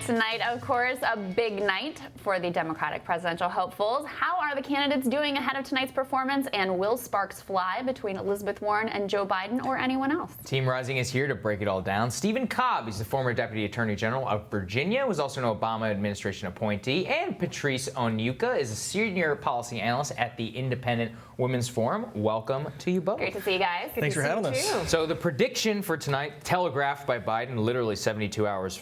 Tonight, of course, a big night for the Democratic presidential hopefuls. How are the candidates doing ahead of tonight's performance, and will sparks fly between Elizabeth Warren and Joe Biden or anyone else? Team Rising is here to break it all down. Stephen Cobb, he's the former Deputy Attorney General of Virginia, was also an Obama administration appointee, and Patrice Onyuka is a senior policy analyst at the Independent Women's Forum. Welcome to you both. Great to see you guys. Thanks for having us. So the prediction for tonight, telegraphed by Biden literally 72 hours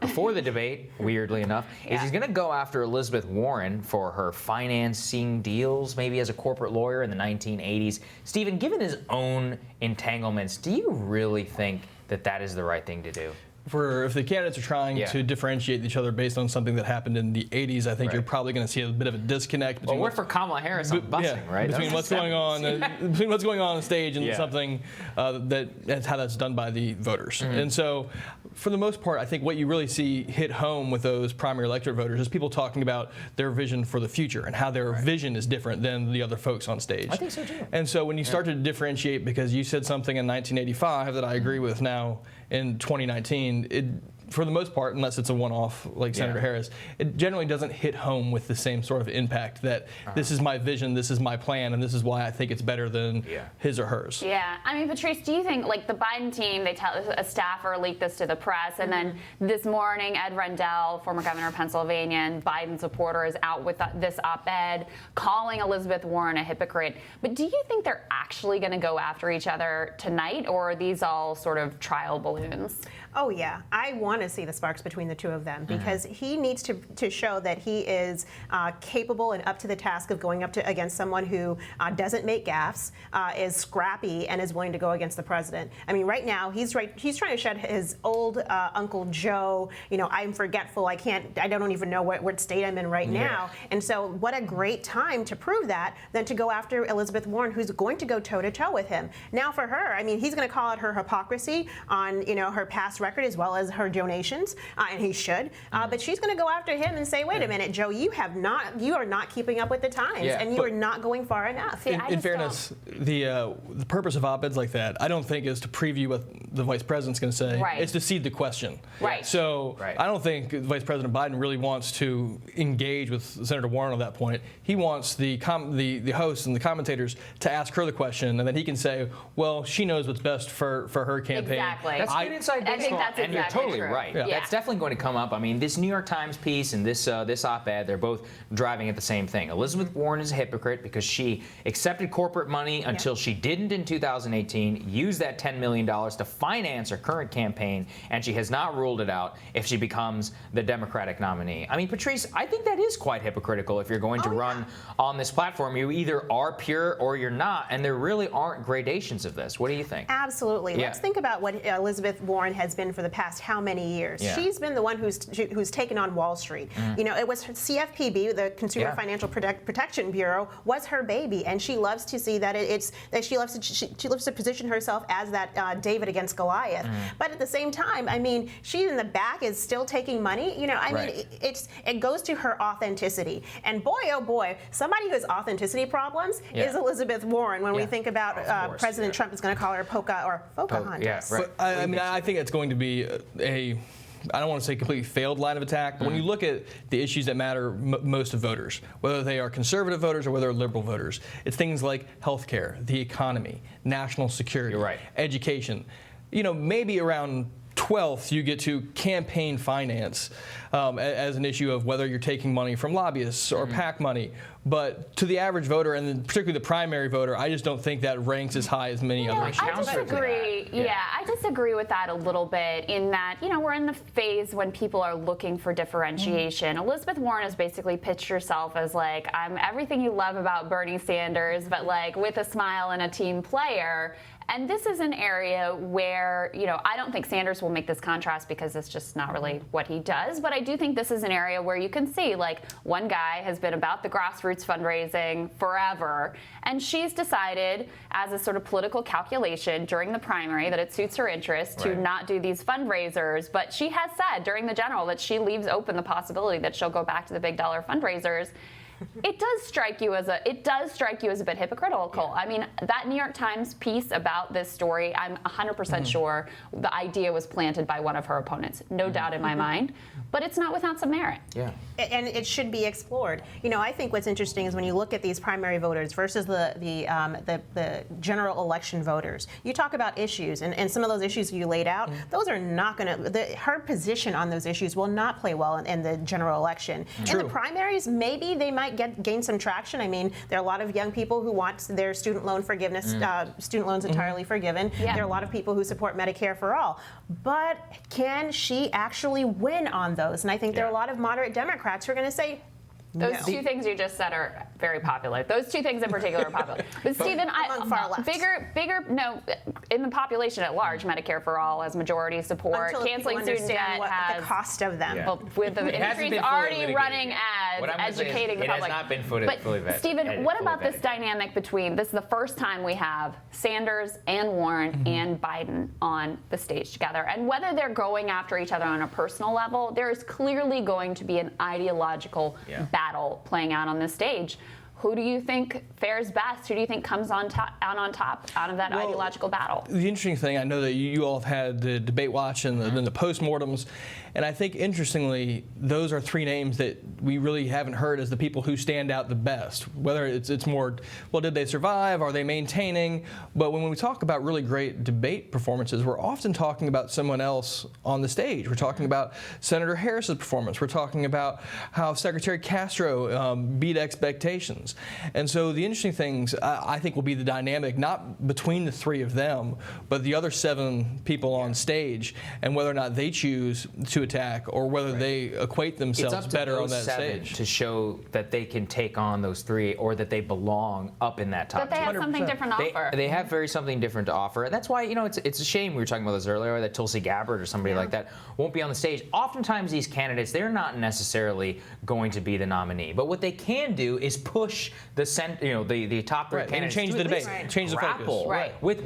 before the debate, weirdly enough, is he's going to go after Elizabeth Warren for her financing deals, maybe as a corporate lawyer in the 1980s. Stephen, given his own entanglements, do you really think that that is the right thing to do? If the candidates are trying to differentiate each other based on something that happened in the 80s, I think you're probably going to see a bit of a disconnect between. Well, we're for Kamala Harris on busing, right? Between what's going on stage and something that's how that's done by the voters. And so, for the most part, I think what you really see hit home with those primary electorate voters is people talking about their vision for the future and how their vision is different than the other folks on stage. I think so too. And so when you start to differentiate, because you said something in 1985 that I agree with now in 2019, for the most part, unless it's a one-off like Senator Harris, it generally doesn't hit home with the same sort of impact that this is my vision, this is my plan, and this is why I think it's better than his or hers. Yeah. I mean, Patrice, do you think, like the Biden team, they tell a staffer leaked this to the press, and then this morning, Ed Rendell, former governor of Pennsylvania and Biden supporter, is out with this op-ed calling Elizabeth Warren a hypocrite. But do you think they're actually going to go after each other tonight, or are these all sort of trial balloons? Oh, yeah. I want to see the sparks between the two of them because he needs to show that he is capable and up to the task of going up against someone who doesn't make gaffes, is scrappy, and is willing to go against the president. I mean, right now, he's trying to shed his old Uncle Joe, I'm forgetful, I don't even know what state I'm in right now. And so what a great time to prove that than to go after Elizabeth Warren, who's going to go toe-to-toe with him. Now for her, I mean, he's going to call out her hypocrisy on, her past record as well as her donations, and he should. But she's going to go after him and say, "Wait a minute, Joe, you are not keeping up with the times, and you are not going going far enough." In fairness, the purpose of op-eds like that, I don't think is to preview what the vice president's going to say. Right. It's to seed the question. Right. So I don't think Vice President Biden really wants to engage with Senator Warren on that point. He wants the hosts and the commentators to ask her the question, and then he can say, "Well, she knows what's best for her campaign." Exactly. That's good inside baseball. That's and you're totally true. right. Yeah. That's definitely going to come up. I mean, this New York Times piece and this op-ed, they're both driving at the same thing. Elizabeth Warren is a hypocrite because she accepted corporate money until she didn't in 2018, used that $10 million to finance her current campaign, and she has not ruled it out if she becomes the Democratic nominee. I mean, Patrice, I think that is quite hypocritical if you're going to run on this platform. You either are pure or you're not, and there really aren't gradations of this. What do you think? Absolutely. Let's think about what Elizabeth Warren has been for the past how many years. She's been the one who's taken on Wall Street. You know, it was her CFPB, the Consumer Financial Protection Bureau, was her baby, and she loves to see that she loves to position herself as that David against Goliath. But at the same time, I mean, she in the back is still taking money. You know, I mean, it goes to her authenticity. And boy, oh boy, somebody who has authenticity problems is Elizabeth Warren. When we think about President Trump is going to call her Pocahontas. But, I mean, I think it's going to be I don't want to say completely failed line of attack, but when you look at the issues that matter most to voters, whether they are conservative voters or whether they're liberal voters, it's things like health care, the economy, national security, education. You know, maybe around 12th, you get to campaign finance as an issue of whether you're taking money from lobbyists or PAC money. But to the average voter, and particularly the primary voter, I just don't think that ranks as high as many other issues. I disagree. I disagree with that a little bit in that, you know, we're in the phase when people are looking for differentiation. Elizabeth Warren has basically pitched herself as like, I'm everything you love about Bernie Sanders, but like with a smile and a team player. And this is an area where, you know, I don't think Sanders will make this contrast because it's just not really what he does. But I do think this is an area where you can see, like, one guy has been about the grassroots fundraising forever. And she's decided, as a sort of political calculation during the primary, that it suits her interest to not do these fundraisers. But she has said during the general that she leaves open the possibility that she'll go back to the big dollar fundraisers. it does strike you as a bit hypocritical. I mean, that New York Times piece about this story, I'm 100% sure the idea was planted by one of her opponents, no doubt in my mind. But it's not without some merit. Yeah. And it should be explored. You know, I think what's interesting is when you look at these primary voters versus the general election voters. You talk about issues, and some of those issues you laid out. Those are not going to. Her position on those issues will not play well in the general election. True. In the primaries, maybe they might gain some traction. I mean, there are a lot of young people who want their student loan forgiveness, student loans entirely forgiven. Yeah. There are a lot of people who support Medicare for all. But can she actually win on those? And I think there are a lot of moderate Democrats who are going to say, Those no. two things you just said are very popular. Those two things in particular are popular. But Stephen, among far left. in the population at large, Medicare for all has majority support. Until Canceling people student debt understand what has the cost of them. Yeah. well, with the It hasn't industry's been fully already litigated running yet. ads, What I'm gonna say is educating the it has public. not been fully but vetted. Stephen, what fully about this vetted. dynamic between this is the first time we have Sanders and Warren and Biden on the stage together, and whether they're going after each other on a personal level, there is clearly going to be an ideological battle playing out on this stage. Who do you think fares best? Who do you think comes on top out of that ideological battle? The interesting thing, I know that you all have had the debate watch and then the postmortems, and I think interestingly, those are three names that we really haven't heard as the people who stand out the best. Whether it's more, well, did they survive? Are they maintaining? But when we talk about really great debate performances, we're often talking about someone else on the stage. We're talking about Senator Harris's performance. We're talking about how Secretary Castro beat expectations. And so the interesting things, I think, will be the dynamic, not between the three of them, but the other 7 people on stage, and whether or not they choose to attack or whether they equate themselves It's up to better those on that 7 stage. to show that they can take on those 3 or that they belong up in that top That they have 2. something different to offer. They have something different to offer. And that's why, it's a shame we were talking about this earlier, that Tulsi Gabbard or somebody like that won't be on the stage. Oftentimes these candidates, they're not necessarily going to be the nominee. But what they can do is push the top 3 Right, and candidates change to the at debate, least change the focus. grapple Right. with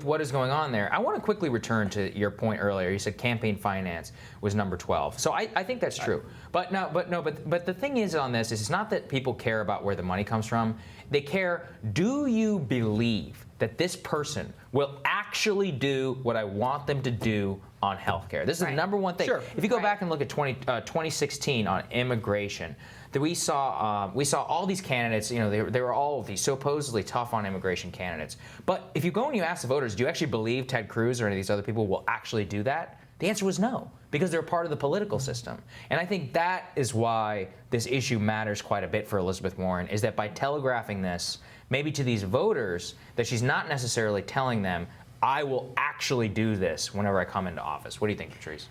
what is going on there. I want to quickly return to your point earlier. You said campaign finance was number 12. So I think that's true. But the thing is on this is it's not that people care about where the money comes from. They care, do you believe that this person will actually do what I want them to do on healthcare? This is the number one thing. Sure. If you go back and look at 2016 on immigration, that we saw all these candidates, they were all these supposedly tough on immigration candidates. But if you go and you ask the voters, do you actually believe Ted Cruz or any of these other people will actually do that? The answer was no, because they're part of the political system. And I think that is why this issue matters quite a bit for Elizabeth Warren, is that by telegraphing this, maybe to these voters, that she's not necessarily telling them, I will actually do this whenever I come into office. What do you think, Patrice?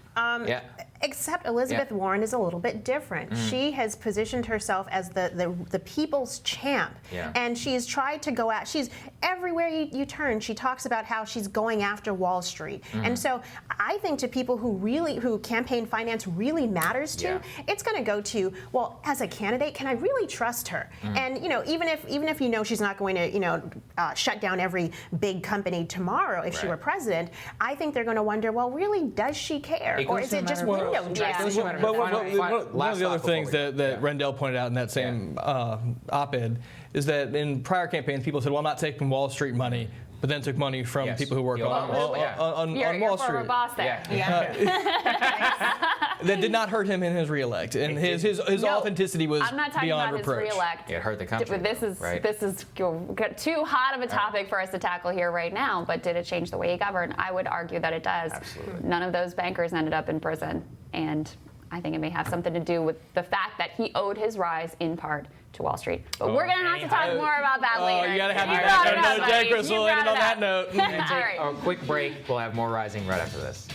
Except Elizabeth Warren is a little bit different. She has positioned herself as the people's champ. Yeah. And she's tried to go out. She's everywhere you turn, she talks about how she's going after Wall Street. And so I think to people who campaign finance really matters to, it's going to go to, well, as a candidate, can I really trust her? And even if she's not going to shut down every big company tomorrow if she were president, I think they're going to wonder, well, really, does she care? Or is it just window dressing? But one of the other things that Rendell pointed out in that same op-ed is that in prior campaigns, people said, well, I'm not taking Wall Street money, but then took money from people who work on Wall Former Street. boss there. That did not hurt him in his reelect, and his authenticity was I'm not talking beyond about reproach. his reelect. It hurt the country. This is too hot of a topic for us to tackle here right now. But did it change the way he governed? I would argue that it does. Absolutely. None of those bankers ended up in prison, and I think it may have something to do with the fact that he owed his rise in part to Wall Street. But we're going to have to talk more about that later. You got to have brought it that up, note, Jay buddy. Crystal, You ended brought on it that up. note. All right. A quick break. We'll have more Rising right after this.